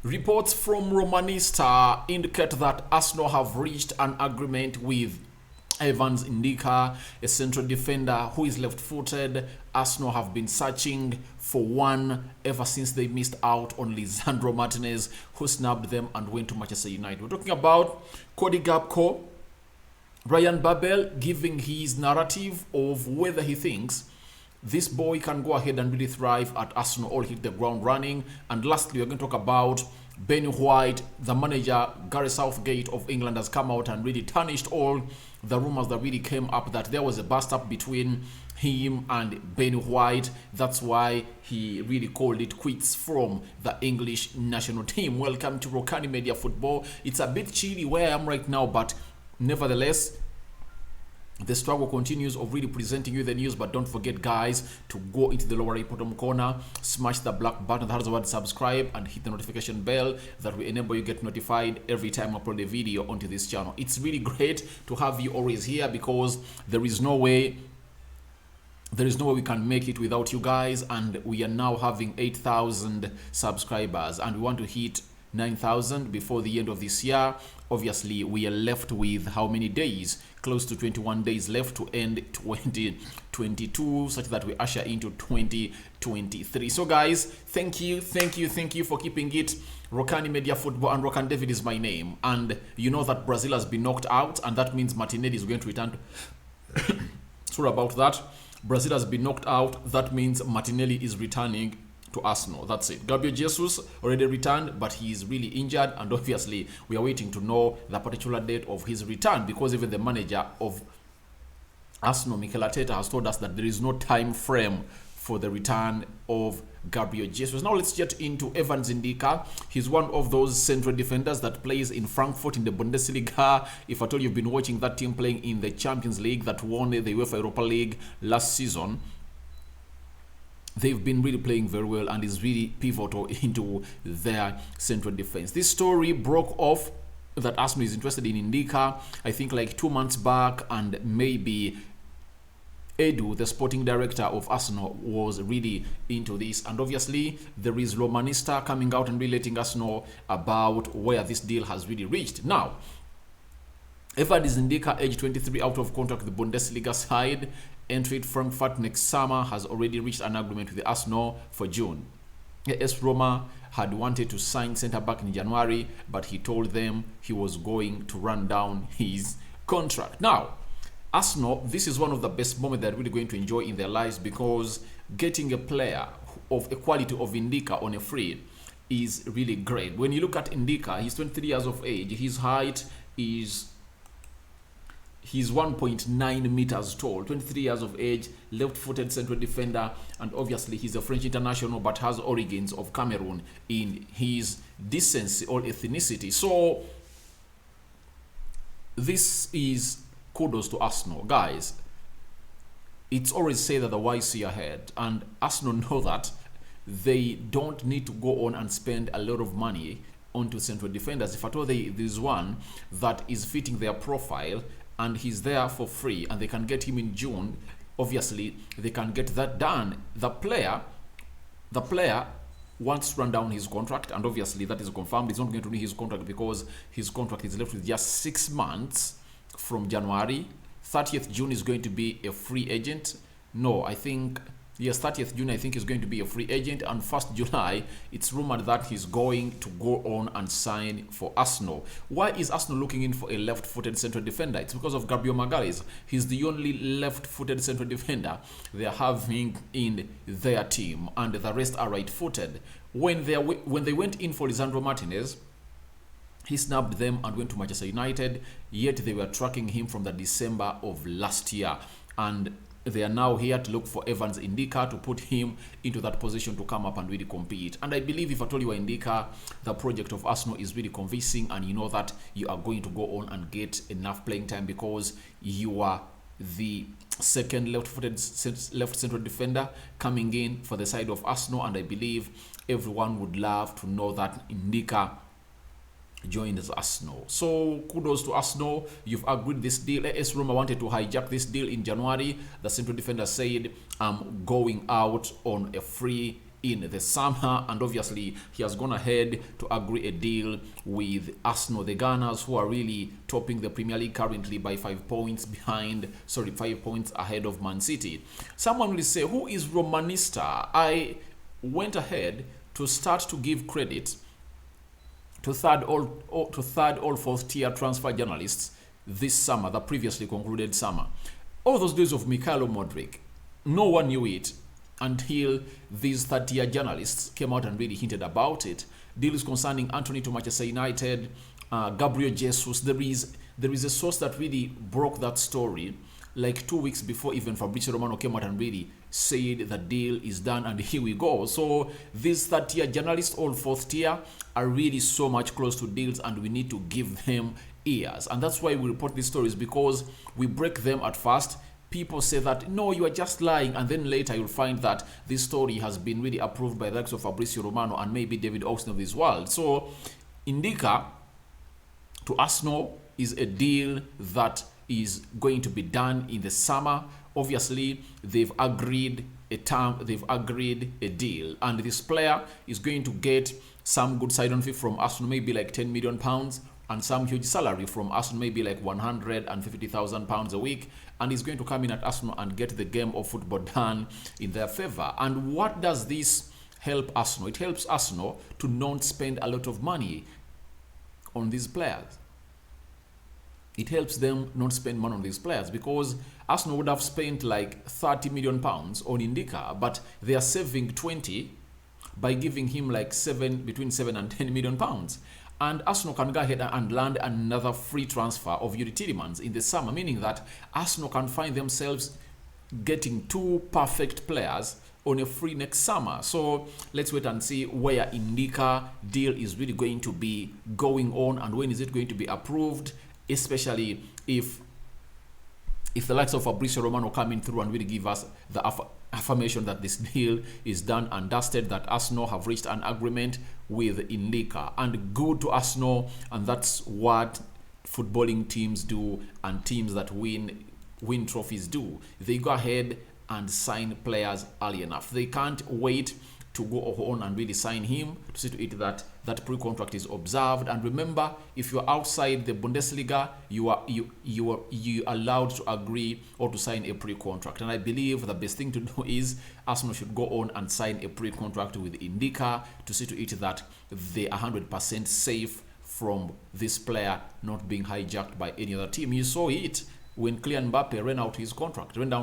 Reports from Romanista indicate that Arsenal have reached an agreement with Evans Ndicka, a central defender who is left-footed. Arsenal have been searching for one ever since they missed out on Lisandro Martinez, who snubbed them and went to Manchester United. We're talking about Cody Gakpo. Ryan Babel giving his narrative of whether he thinks this boy can go ahead and really thrive at Arsenal or hit the ground running. And lastly, we're going to talk about Ben White. The manager, Gary Southgate of England, has come out and really tarnished all the rumors that really came up that there was a bust-up between him and Ben White. That's why he really called it quits from the English national team. Welcome to Rokani Media Football. It's a bit chilly where I am right now, but nevertheless, the struggle continues of really presenting you the news. But don't forget, guys, to go into the lower right bottom corner, smash the black button that has the word subscribe, and hit the notification bell that will enable you get notified every time I upload a video onto this channel. It's really great to have you always here, because there is no way we can make it without you guys. And we are now having 8,000 subscribers, and we want to hit 9,000 before the end of this year. Obviously, we are left with how many days? Close to 21 days left to end 2022, such that we usher into 2023. So guys, thank you for keeping it Rokani Media Football, and Rokan David is my name. And you know that Brazil has been knocked out, and that means Martinelli is going to return to sorry about that. Brazil has been knocked out. That means Martinelli is returning to Arsenal. That's it. Gabriel Jesus already returned, but he is really injured, and obviously we are waiting to know the particular date of his return, because even the manager of Arsenal, Mikel Arteta, has told us that there is no time frame for the return of Gabriel Jesus. Now let's get into Evans Ndicka. He's one of those central defenders that plays in Frankfurt in the Bundesliga. If at all you've been watching that team playing in the Champions League that won the UEFA Europa League last season, they've been really playing very well and is really pivotal into their central defense. This story broke off that Arsenal is interested in Ndicka, I think like 2 months back, and maybe Edu, the sporting director of Arsenal, was really into this. And obviously, there is Romanista coming out and really letting us know about where this deal has really reached. Now, Evans Ndicka, age 23, out of contract with the Bundesliga side, entry Frankfurt next summer, has already reached an agreement with the Arsenal for June. AS Roma had wanted to sign centre-back in January, but he told them he was going to run down his contract. Now, Arsenal, this is one of the best moments they're really going to enjoy in their lives, because getting a player of a quality of Ndicka on a free is really great. When you look at Ndicka, he's 23 years of age. His height is he's 1.9 meters tall, 23 years of age, left-footed central defender, and obviously he's a French international but has origins of Cameroon in his decency or ethnicity. So this is kudos to Arsenal. Guys, it's always said that the wise see ahead, and Arsenal know that they don't need to go on and spend a lot of money onto central defenders. If at all there's one that is fitting their profile and he's there for free and they can get him in June, obviously they can get that done. The player wants to run down his contract, and obviously that is confirmed. He's not going to renew his contract because his contract is left with just 6 months from January. 30th June is going to be a free agent. No, I think, yes, 30th June I think is going to be a free agent, and 1st July it's rumored that he's going to go on and sign for Arsenal. Why is Arsenal looking in for a left-footed central defender? It's because of Gabriel Magalhaes. He's the only left-footed central defender they're having in their team, and the rest are right-footed. When they went in for Lisandro Martinez, he snubbed them and went to Manchester United, yet they were tracking him from the December of last year, and they are now here to look for Evans Ndicka to put him into that position to come up and really compete. And I believe if I told you Ndicka, the project of Arsenal is really convincing, and you know that you are going to go on and get enough playing time because you are the second left-footed left central defender coming in for the side of Arsenal, and I believe everyone would love to know that Ndicka joined Arsenal. So kudos to Arsenal. You've agreed this deal. AS Roma wanted to hijack this deal in January. The central defender said, I'm going out on a free in the summer, and obviously he has gone ahead to agree a deal with Arsenal, the Gunners, who are really topping the Premier League currently by 5 points ahead of Man City. Someone will say, who is Romanista? I went ahead to start to give credit to third or fourth tier transfer journalists this summer, the previously concluded summer. All those days of Mikhailo Modric, no one knew it until these third-tier journalists came out and really hinted about it. Deals concerning Anthony to Manchester United, Gabriel Jesus. There is a source that really broke that story like 2 weeks before even Fabrizio Romano came out and really said the deal is done, and here we go. So these third-tier journalists, all fourth-tier, are really so much close to deals, and we need to give them ears. And that's why we report these stories, because we break them at first. People say that, no, you are just lying, and then later you'll find that this story has been really approved by the likes of Fabrizio Romano and maybe David Austin of this world. So Ndicka to Arsenal is a deal that is going to be done in the summer. Obviously, they've agreed a deal, and this player is going to get some good sign-on fee from Arsenal, maybe like £10 million, and some huge salary from Arsenal, maybe like £150,000 a week, and he's going to come in at Arsenal and get the game of football done in their favor. And what does this help Arsenal? It helps Arsenal to not spend a lot of money on these players. It helps them not spend money on these players, because Arsenal would have spent like £30 million on Ndicka, but they are saving 20 by giving him like between 7 and 10 million pounds. And Arsenal can go ahead and land another free transfer of Yuri Tielemans in the summer, meaning that Arsenal can find themselves getting 2 perfect players on a free next summer. So let's wait and see where Ndicka deal is really going to be going on, and when is it going to be approved, especially if the likes of Fabrizio Romano coming through and really give us the affirmation that this deal is done and dusted, that Arsenal have reached an agreement with Ndicka. And good to Arsenal, and that's what footballing teams do, and teams that win trophies do. They go ahead and sign players early enough. They can't wait to go on and really sign him, to see to it that that pre-contract is observed. And remember, if you're outside the Bundesliga, you are allowed to agree or to sign a pre-contract. And I believe the best thing to do is Arsenal should go on and sign a pre-contract with Ndicka, to see to it that they are 100% safe from this player not being hijacked by any other team. You saw it when Kylian Mbappe ran down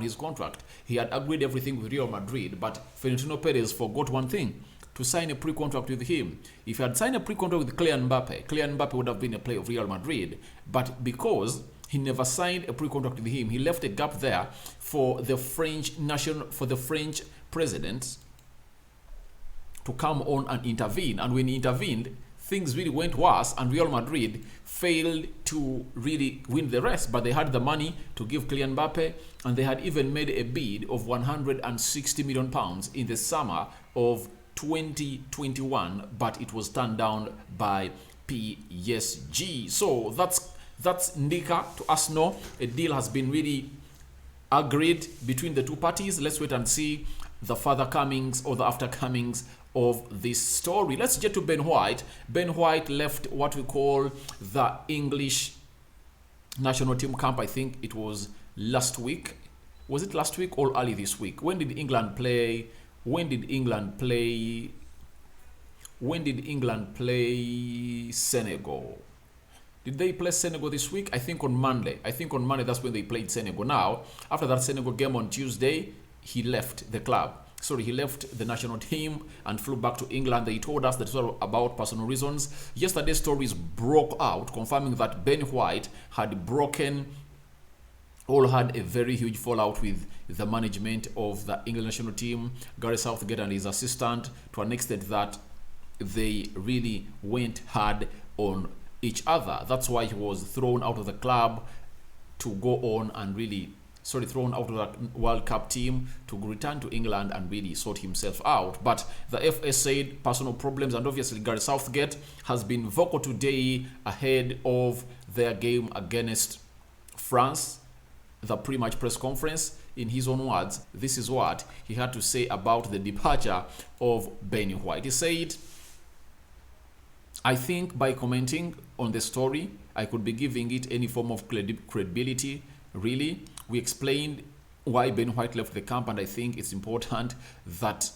his contract. He had agreed everything with Real Madrid, but Florentino Perez forgot one thing: to sign a pre-contract with him. If he had signed a pre-contract with Kylian Mbappe would have been a player of Real Madrid. But because he never signed a pre-contract with him, he left a gap there for the French president to come on and intervene. And when he intervened, things really went worse, and Real Madrid failed to really win the race. But they had the money to give Kylian Mbappe, and they had even made a bid of £160 million in the summer of 2021, but it was turned down by PSG. So that's Ndicka to Arsenal. A deal has been really agreed between the two parties. Let's wait and see the further comings or the after comings of this story. Let's get to Ben White. Ben White left what we call the English national team camp. I think it was last week. Was it last week or early this week? When did England play Senegal? Did they play Senegal this week? I think on Monday. That's when they played Senegal. Now, after that Senegal game on Tuesday, he left the club. He left the national team and flew back to England. They told us that it was about personal reasons. Yesterday, stories broke out confirming that Ben White had had a very huge fallout with the management of the England national team, Gareth Southgate and his assistant, to an extent that they really went hard on each other. That's why he was thrown out of the club to go on and thrown out of that World Cup team to return to England and really sort himself out. But the FA said personal problems, and obviously Gareth Southgate has been vocal today ahead of their game against France, the pre-match press conference. in his own words, this is what he had to say about the departure of Ben White. He said, I think by commenting on the story, I could be giving it any form of credibility. Really, we explained why Ben White left the camp, and I think it's important that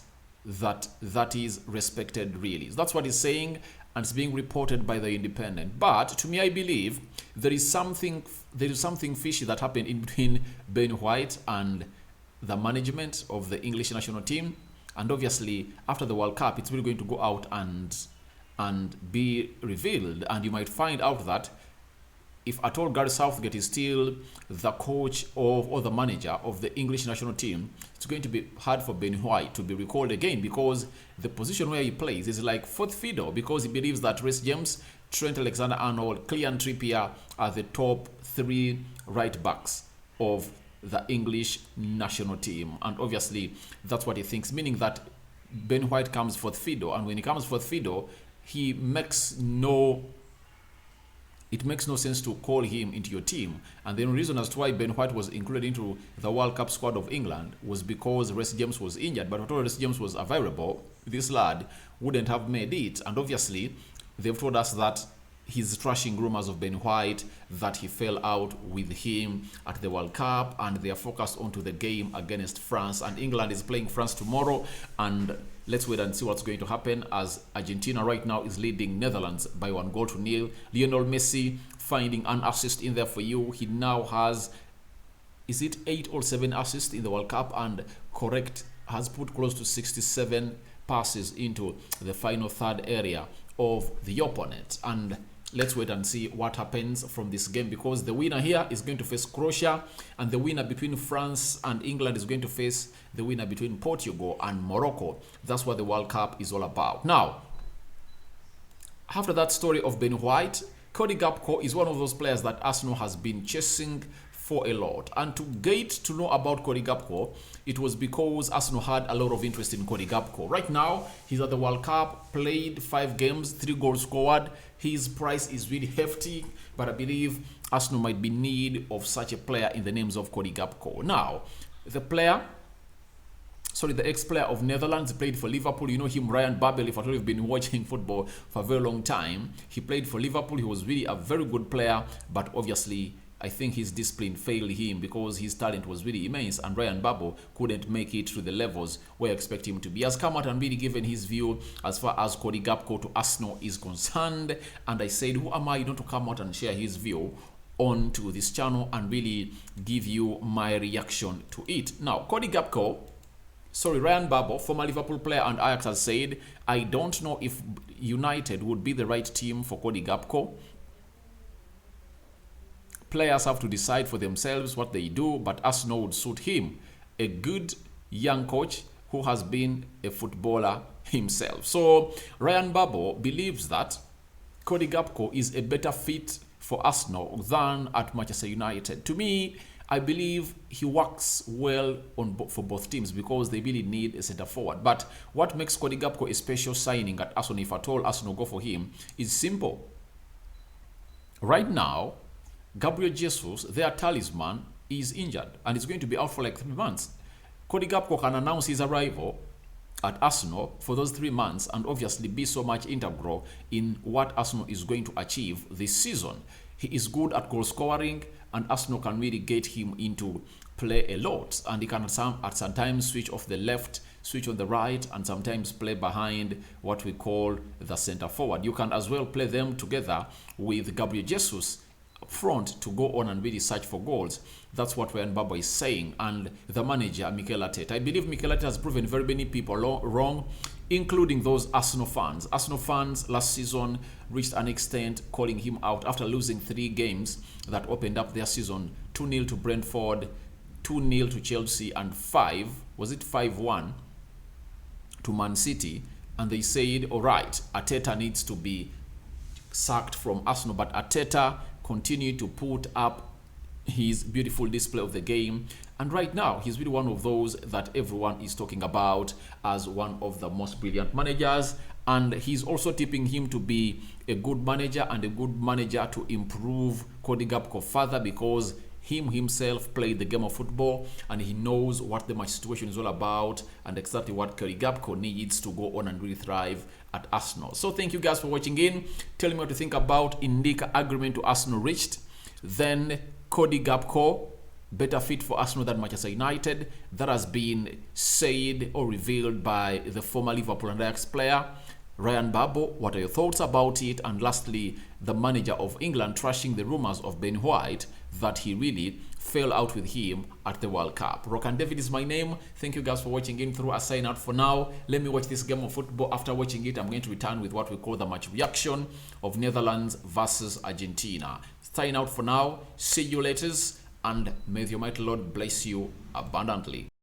that is respected. Really, so that's what he's saying, and it's being reported by the Independent. But to me, I believe there is something fishy that happened in between Ben White and the management of the English national team, and obviously after the World Cup, it's really going to go out and be revealed, and you might find out that if at all Gareth Southgate is still the coach of or the manager of the English national team, it's going to be hard for Ben White to be recalled again, because the position where he plays is like fourth fiddle, because he believes that Reece James, Trent Alexander-Arnold, Kylian Trippier are the top 3 right backs of the English national team, and obviously that's what he thinks, meaning that Ben White comes fourth fiddle, and when he comes fourth fiddle, it makes no sense to call him into your team. And the reason as to why Ben White was included into the World Cup squad of England was because Reece James was injured. But although Reece James was available, this lad wouldn't have made it. And obviously, they've told us that he's trashing rumors of Ben White, that he fell out with him at the World Cup, and they are focused onto the game against France. And England is playing France tomorrow, and let's wait and see what's going to happen, as Argentina right now is leading Netherlands by 1-0. Lionel Messi finding an assist in there for you. He now has, is it 8 or 7 assists in the World Cup, and has put close to 67 passes into the final third area of the opponent. And let's wait and see what happens from this game, because the winner here is going to face Croatia, and the winner between France and England is going to face the winner between Portugal and Morocco. That's what the World Cup is all about. Now, after that story of Ben White, Cody Gakpo is one of those players that Arsenal has been chasing for a lot. And to get to know about Cody Gakpo, it was because Arsenal had a lot of interest in Cody Gakpo. Right now, he's at the World Cup, played 5 games, 3 goals scored. His price is really hefty, but I believe Arsenal might be in need of such a player in the names of Cody Gakpo. Now, the ex-player of Netherlands, played for Liverpool. You know him, Ryan Babel. If at all you've been watching football for a very long time, he played for Liverpool. He was really a very good player, but obviously I think his discipline failed him, because his talent was really immense, and Ryan Babel couldn't make it to the levels where I expect him to be. He has come out and really given his view as far as Cody Gakpo to Arsenal is concerned, and I said, who am I not to come out and share his view onto this channel and really give you my reaction to it. Now, Ryan Babel, former Liverpool player and Ajax, has said, I don't know if United would be the right team for Cody Gakpo. Players have to decide for themselves what they do, but Arsenal would suit him. A good young coach who has been a footballer himself. So Ryan Babel believes that Cody Gakpo is a better fit for Arsenal than at Manchester United. To me, I believe he works well for both teams, because they really need a centre forward. But what makes Cody Gakpo a special signing at Arsenal, if at all Arsenal go for him, is simple. Right now, Gabriel Jesus, their talisman, is injured and is going to be out for like 3 months. Cody Gakpo can announce his arrival at Arsenal for those 3 months and obviously be so much integral in what Arsenal is going to achieve this season. He is good at goal scoring, and Arsenal can really get him into play a lot, and he can at sometimes switch off the left, switch on the right, and sometimes play behind what we call the centre forward. You can as well play them together with Gabriel Jesus front to go on and really search for goals. That's what Ryan Babel is saying. And the manager, Mikel Arteta, I believe Mikel Arteta has proven very many people wrong, including those Arsenal fans. Arsenal fans last season reached an extent calling him out after losing 3 games that opened up their season: 2-0 to Brentford, 2-0 to Chelsea, and 5-1 to Man City. And they said, all right, Arteta needs to be sacked from Arsenal. But Arteta continued to put up his beautiful display of the game, and right now he's really one of those that everyone is talking about as one of the most brilliant managers, and he's also tipping him to be a good manager and a good manager to improve Cody Gakpo further, because him himself played the game of football, and he knows what the match situation is all about and exactly what Gakpo needs to go on and really thrive at Arsenal. So thank you guys for watching in. Tell me what you think about Ndicka agreement to Arsenal reached. Then Gakpo, better fit for Arsenal than Manchester United. That has been said or revealed by the former Liverpool and Ajax player. Ryan Babel, what are your thoughts about it? And lastly, the manager of England trashing the rumors of Ben White that he really fell out with him at the World Cup. Rokani David is my name. Thank you guys for watching in through a sign out for now. Let me watch this game of football. After watching it, I'm going to return with what we call the match reaction of Netherlands versus Argentina. Sign out for now. See you later, and may the Almighty Lord bless you abundantly.